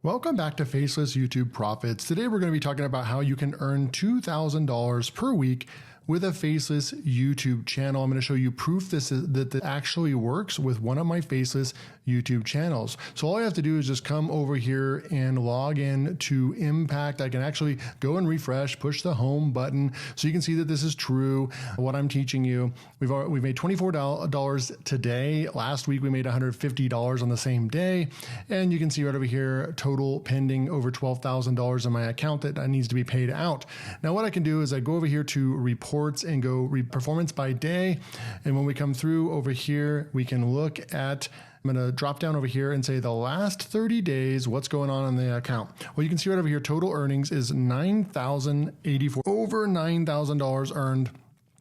Welcome back to Faceless YouTube Profits. Today we're going to be talking about how you can earn $2,000 per week with a Faceless YouTube channel. I'm going to show you proof that actually works with one of my Faceless YouTube channels. So all you have to do is just come over here and log in to Impact. I can actually go and refresh, push the home button so you can see that this is true, what I'm teaching you. We've made $24 today. Last week we made $150 on the same day. And you can see right over here, total pending over $12,000 in my account that needs to be paid out. Now what I can do is I go over here to reports and go performance by day. And when we come through over here, we can look at, I'm going to drop down over here and say the last 30 days, what's going on in the account. Well, you can see right over here, total earnings is $9,084, over $9,000 earned.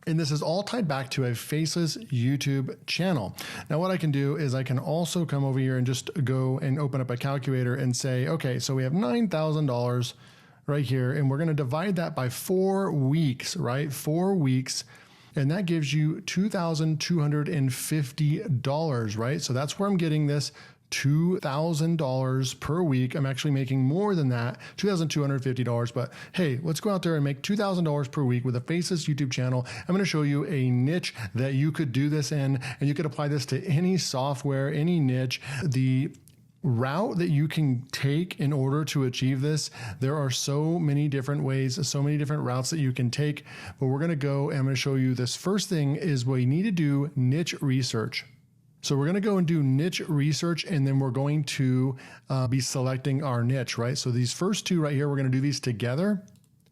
And this is all tied back to a Faceless YouTube channel. Now what I can do is I can also come over here and just go and open up a calculator and say, okay, so we have $9,000 right here, and we're going to divide that by 4 weeks, right? 4 weeks. And that gives you $2,250, right? So that's where I'm getting this $2,000 per week. I'm actually making more than that, $2,250. But hey, let's go out there and make $2,000 per week with a Faceless YouTube channel. I'm going to show you a niche that you could do this in, and you could apply this to any software, any niche. The route that you can take in order to achieve this, there are so many different ways, so many different routes that you can take, but we're going to go and I'm going to show you this first thing is we need to do niche research. So we're going to go and do niche research, and then we're going to be selecting our niche, right? So these first two right here, we're going to do these together.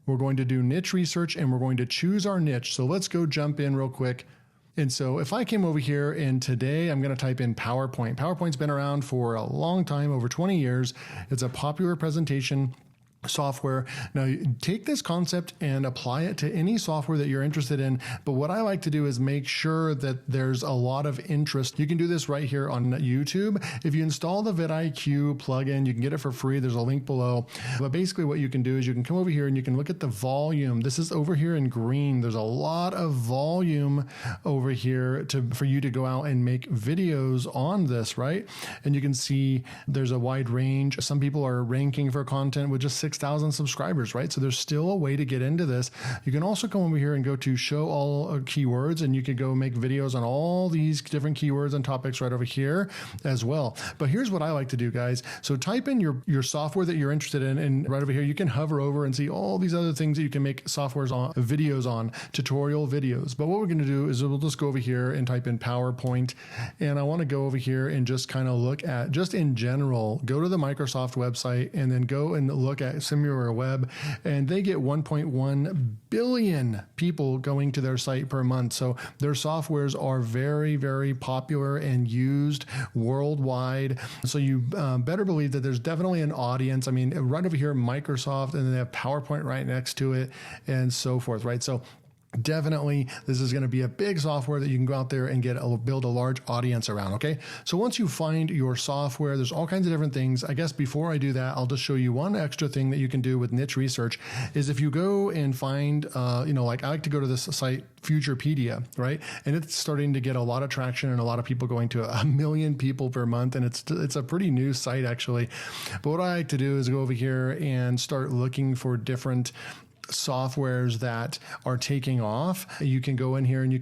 We're going to do niche research and we're going to choose our niche. So let's go jump in real quick. And so if I came over here and today I'm going to type in PowerPoint. PowerPoint's been around for a long time, over 20 years. It's a popular presentation software. Now you take this concept and apply it to any software that you're interested in. But what I like to do is make sure that there's a lot of interest. You can do this right here on YouTube. If you install the vidIQ plugin, you can get it for free. There's a link below. But basically what you can do is you can come over here and you can look at the volume. This is over here in green. There's a lot of volume over here for you to go out and make videos on this, right? And you can see there's a wide range. Some people are ranking for content with just 6,000 subscribers, right? So there's still a way to get into this. You can also come over here and go to show all keywords, and you could go make videos on all these different keywords and topics right over here as well. But here's what I like to do, guys. So type in your software that you're interested in, and right over here, you can hover over and see all these other things that you can make videos on, tutorial videos. But what we're going to do is we'll just go over here and type in PowerPoint. And I want to go over here and just kind of look at, just in general, go to the Microsoft website and then go and look at SimilarWeb, and they get 1.1 billion people going to their site per month. So their softwares are very, very popular and used worldwide. So you better believe that there's definitely an audience. I mean, right over here, Microsoft, and then they have PowerPoint right next to it and so forth, right? So definitely, this is going to be a big software that you can go out there and build a large audience around, okay? So once you find your software, there's all kinds of different things. I guess before I do that, I'll just show you one extra thing that you can do with niche research is if you go and find, like I like to go to this site, Futurepedia, right? And it's starting to get a lot of traction and a lot of people going to 1 million people per month. And it's a pretty new site actually. But what I like to do is go over here and start looking for different softwares that are taking off. You can go in here and you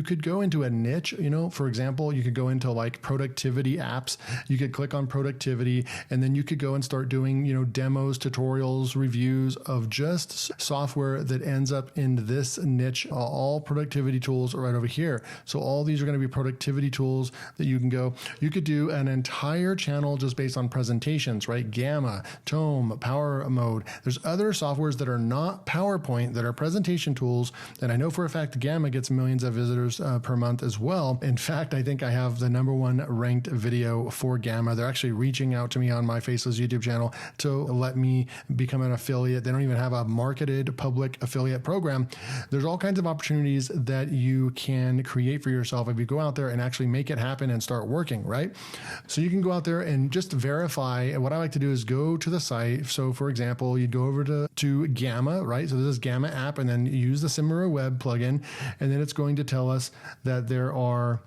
could go into a niche, for example, you could go into like productivity apps. You could click on productivity, and then you could go and start doing, demos, tutorials, reviews of just software that ends up in this niche. All productivity tools are right over here. So all these are going to be productivity tools that you can go. You could do an entire channel just based on presentations, right? Gamma, Tome, Power Mode. There's other softwares that are not PowerPoint that are presentation tools. And I know for a fact Gamma gets millions of visitors per month as well. In fact, I think I have the #1 ranked video for Gamma. They're actually reaching out to me on my Faceless YouTube channel to let me become an affiliate. They don't even have a marketed public affiliate program. There's all kinds of opportunities that you can create for yourself if you go out there and actually make it happen and start working, right? So you can go out there and just verify. And what I like to do is go to the site. So for example, you'd go over to Gamma, right? So this is Gamma app, and then use the SimilarWeb plugin, and then it's going to tell us that there are,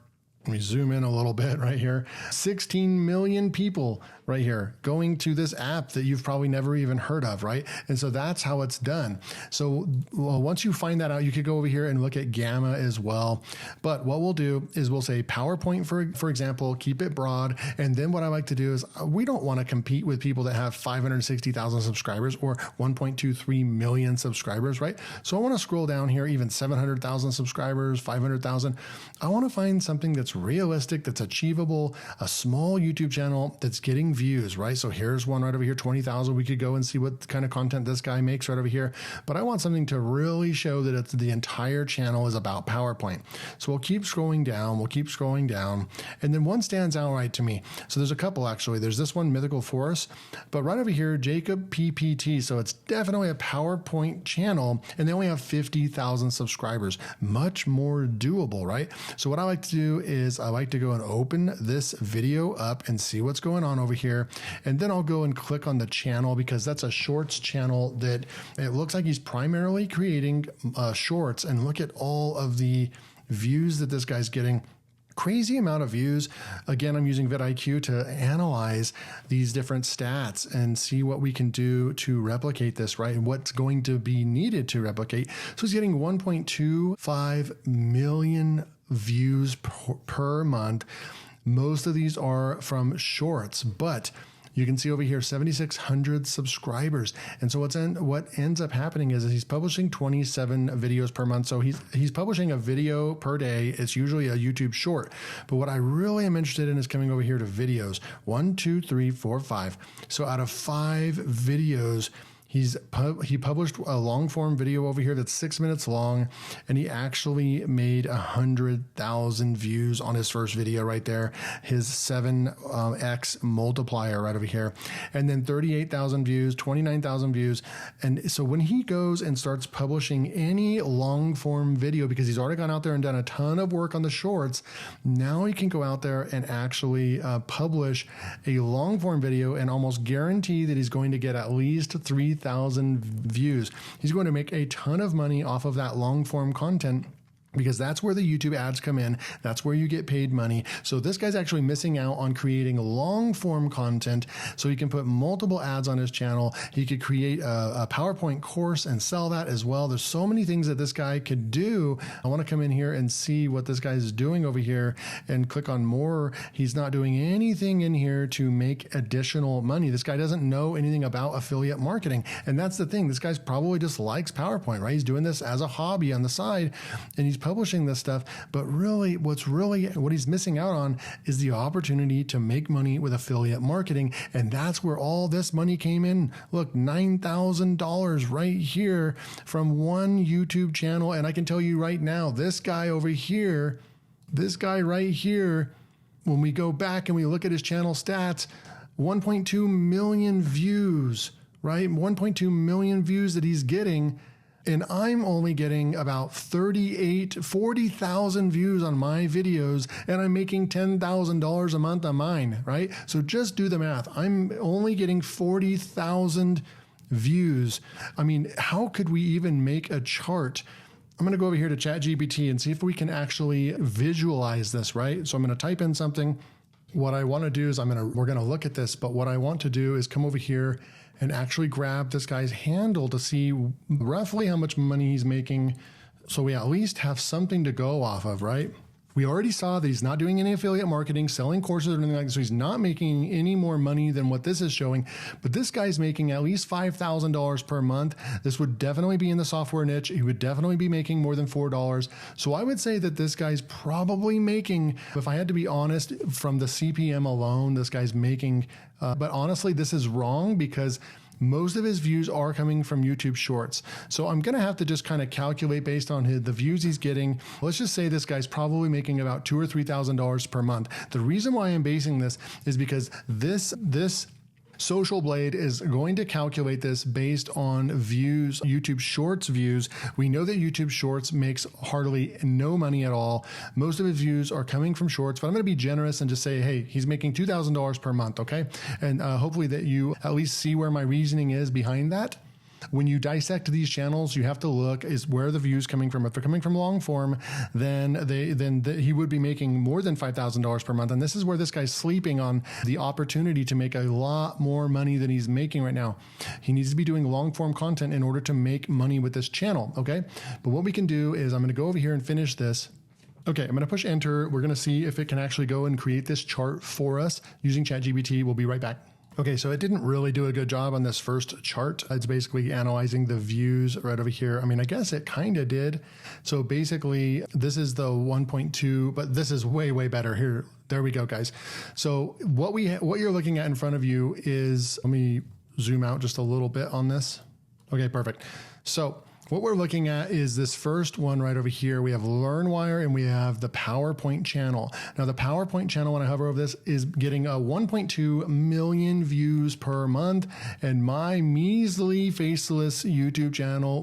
let me zoom in a little bit right here, 16 million people right here, going to this app that you've probably never even heard of, right? And so that's how it's done. So once you find that out, you could go over here and look at Gamma as well. But what we'll do is we'll say PowerPoint, for example, keep it broad. And then what I like to do is we don't want to compete with people that have 560,000 subscribers or 1.23 million subscribers, right? So I want to scroll down here, even 700,000 subscribers, 500,000. I want to find something that's realistic, that's achievable, a small YouTube channel that's getting views, right? So here's one right over here, 20,000. We could go and see what kind of content this guy makes right over here. But I want something to really show that the entire channel is about PowerPoint. So we'll keep scrolling down. We'll keep scrolling down. And then one stands out right to me. So there's a couple actually. There's this one, Mythical Forest. But right over here, Jacob PPT. So it's definitely a PowerPoint channel. And they only have 50,000 subscribers. Much more doable, right? So what I like to do is I like to go and open this video up and see what's going on over here. And then I'll go and click on the channel because that's a shorts channel that it looks like he's primarily creating shorts. And look at all of the views that this guy's getting. Crazy amount of views. Again, I'm using vidIQ to analyze these different stats and see what we can do to replicate this, right? And what's going to be needed to replicate. So he's getting 1.25 million views per month. Most of these are from shorts, but you can see over here, 7,600 subscribers. And so what ends up happening is he's publishing 27 videos per month. So he's publishing a video per day. It's usually a YouTube short. But what I really am interested in is coming over here to videos. 1, 2, 3, 4, 5. So out of 5 videos, he published a long form video over here that's 6 minutes long, and he actually made 100,000 views on his first video right there. His 7x multiplier right over here, and then 38,000 views, 29,000 views. And so when he goes and starts publishing any long form video, because he's already gone out there and done a ton of work on the shorts, now he can go out there and actually publish a long form video and almost guarantee that he's going to get at least 3,000 views. He's going to make a ton of money off of that long form content, because that's where the YouTube ads come in. That's where you get paid money. So this guy's actually missing out on creating long form content so he can put multiple ads on his channel. He could create a PowerPoint course and sell that as well. There's so many things that this guy could do. I want to come in here and see what this guy's doing over here and click on more. He's not doing anything in here to make additional money. This guy doesn't know anything about affiliate marketing. And that's the thing. This guy's probably just likes PowerPoint, right? He's doing this as a hobby on the side, and he's publishing this stuff, but really what he's missing out on is the opportunity to make money with affiliate marketing. And that's where all this money came in. Look, $9,000 right here from one YouTube channel. And I can tell you right now, this guy right here, when we go back and we look at his channel stats, 1.2 million views, right? 1.2 million views that he's getting. And I'm only getting about 40,000 views on my videos, and I'm making $10,000 a month on mine, right? So just do the math. I'm only getting 40,000 views. I mean, how could we even make a chart? I'm going to go over here to ChatGPT and see if we can actually visualize this, right? So I'm going to type in something. What I want to do is we're going to look at this, but what I want to do is come over here and actually grab this guy's handle to see roughly how much money he's making, so we at least have something to go off of, right? We already saw that he's not doing any affiliate marketing, selling courses or anything like that, so he's not making any more money than what this is showing. But this guy's making at least $5,000 per month. This would definitely be in the software niche. He would definitely be making more than $4. So I would say that this guy's probably making, if I had to be honest, from the CPM alone, this guy's making, but honestly, this is wrong because most of his views are coming from YouTube Shorts. So I'm going to have to just kind of calculate based on the views he's getting. Let's just say this guy's probably making about $2,000 or $3,000 per month. The reason why I'm basing this is because this Social Blade is going to calculate this based on views, YouTube Shorts views. We know that YouTube Shorts makes hardly no money at all. Most of his views are coming from Shorts, but I'm going to be generous and just say, hey, he's making $2,000 per month, okay? And hopefully that you at least see where my reasoning is behind that. when you dissect these channels, you have to look is where the views coming from. If they're coming from long form, then he would be making more than $5,000 per month. And this is where this guy's sleeping on the opportunity to make a lot more money than he's making right now. He needs to be doing long form content in order to make money with this channel. Okay. But what we can do is I'm going to go over here and finish this. Okay, I'm going to push enter. We're going to see if it can actually go and create this chart for us using ChatGPT. We'll be right back. Okay, so it didn't really do a good job on this first chart. It's basically analyzing the views right over here. I mean, I guess it kind of did. So basically, this is the 1.2, but this is way, way better here. There we go, guys. So what you're looking at in front of you is, let me zoom out just a little bit on this. Okay, perfect. So what we're looking at is this first one right over here. We have LearnWire and we have the PowerPoint channel. Now the PowerPoint channel, when I hover over this, is getting a 1.2 million views per month. And my measly Faceless YouTube channel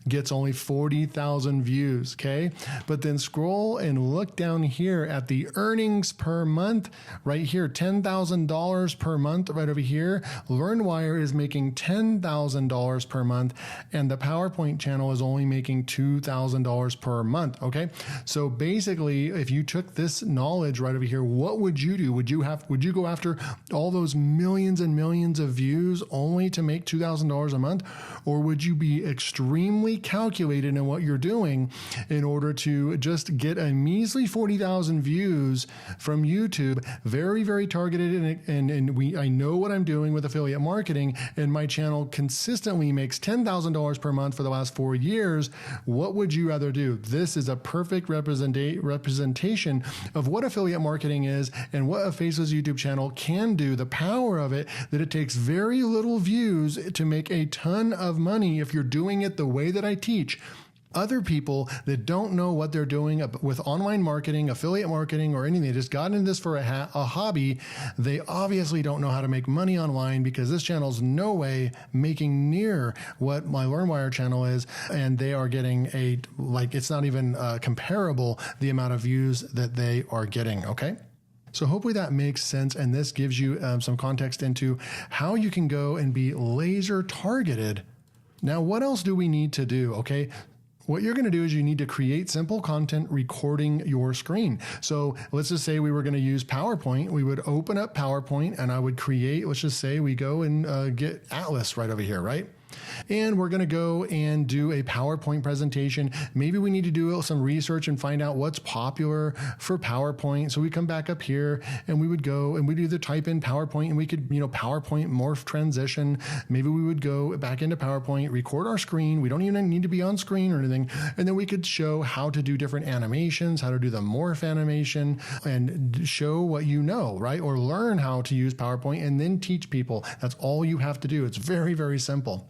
gets only 40,000 views, okay? But then scroll and look down here at the earnings per month, right here, $10,000 per month right over here. LearnWire is making $10,000 per month and the PowerPoint channel is only making $2,000 per month. Okay. So basically, if you took this knowledge right over here, what would you do? Would you go after all those millions and millions of views only to make $2,000 a month? Or would you be extremely calculated in what you're doing in order to just get a measly 40,000 views from YouTube? Very, very targeted. And I know what I'm doing with affiliate marketing, and my channel consistently makes $10,000 per month for the last 4 years. What would you rather do? This is a perfect representation of what affiliate marketing is and what a Faceless YouTube channel can do. The power of it, that it takes very little views to make a ton of money if you're doing it the way that I teach. Other people that don't know what they're doing with online marketing, affiliate marketing, or anything, they just got into this for a hobby. They obviously don't know how to make money online because this channel's no way making near what my LearnWire channel is. And they are getting it's not even comparable the amount of views that they are getting. Okay. So hopefully that makes sense. And this gives you some context into how you can go and be laser targeted. Now, what else do we need to do? Okay. What you're going to do is you need to create simple content recording your screen. So let's just say we were going to use PowerPoint. We would open up PowerPoint and I would create, let's just say we go and get Atlas right over here, right? And we're going to go and do a PowerPoint presentation. Maybe we need to do some research and find out what's popular for PowerPoint. So we come back up here and we would go and we'd either type in PowerPoint and we could, PowerPoint morph transition. Maybe we would go back into PowerPoint, record our screen. We don't even need to be on screen or anything. And then we could show how to do different animations, how to do the morph animation and show what you know, right? Or learn how to use PowerPoint and then teach people. That's all you have to do. It's very, very simple.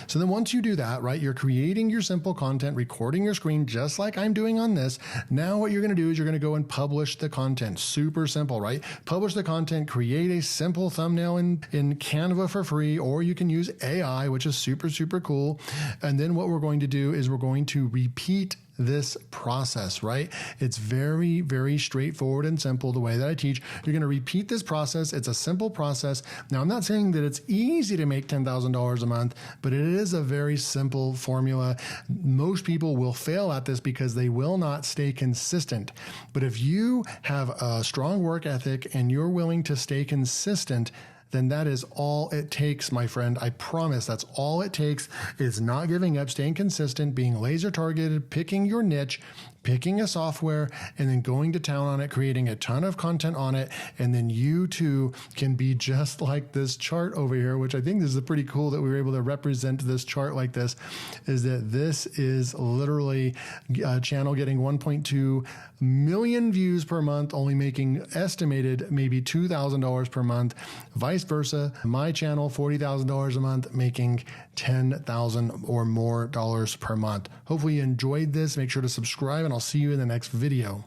So then once you do that, right, you're creating your simple content, recording your screen just like I'm doing on this. Now what you're going to do is you're going to go and publish the content. Super simple, right? Publish the content, create a simple thumbnail in Canva for free, or you can use AI, which is super, super cool. And then what we're going to do is we're going to repeat this process, right? It's very, very straightforward and simple the way that I teach. You're going to repeat this process. It's a simple process. Now, I'm not saying that it's easy to make $10,000 a month, but it is a very simple formula. Most people will fail at this because they will not stay consistent. But if you have a strong work ethic and you're willing to stay consistent, then that is all it takes, my friend. I promise that's all it takes is not giving up, staying consistent, being laser targeted, picking your niche, picking a software, and then going to town on it, creating a ton of content on it. And then you too can be just like this chart over here, which I think this is pretty cool that we were able to represent this chart like this, is that this is literally a channel getting 1.2 million views per month, only making estimated maybe $2,000 per month. Vice versa, my channel, $40,000 a month, making $10,000 or more dollars per month. Hopefully you enjoyed this. Make sure to subscribe and I'll see you in the next video.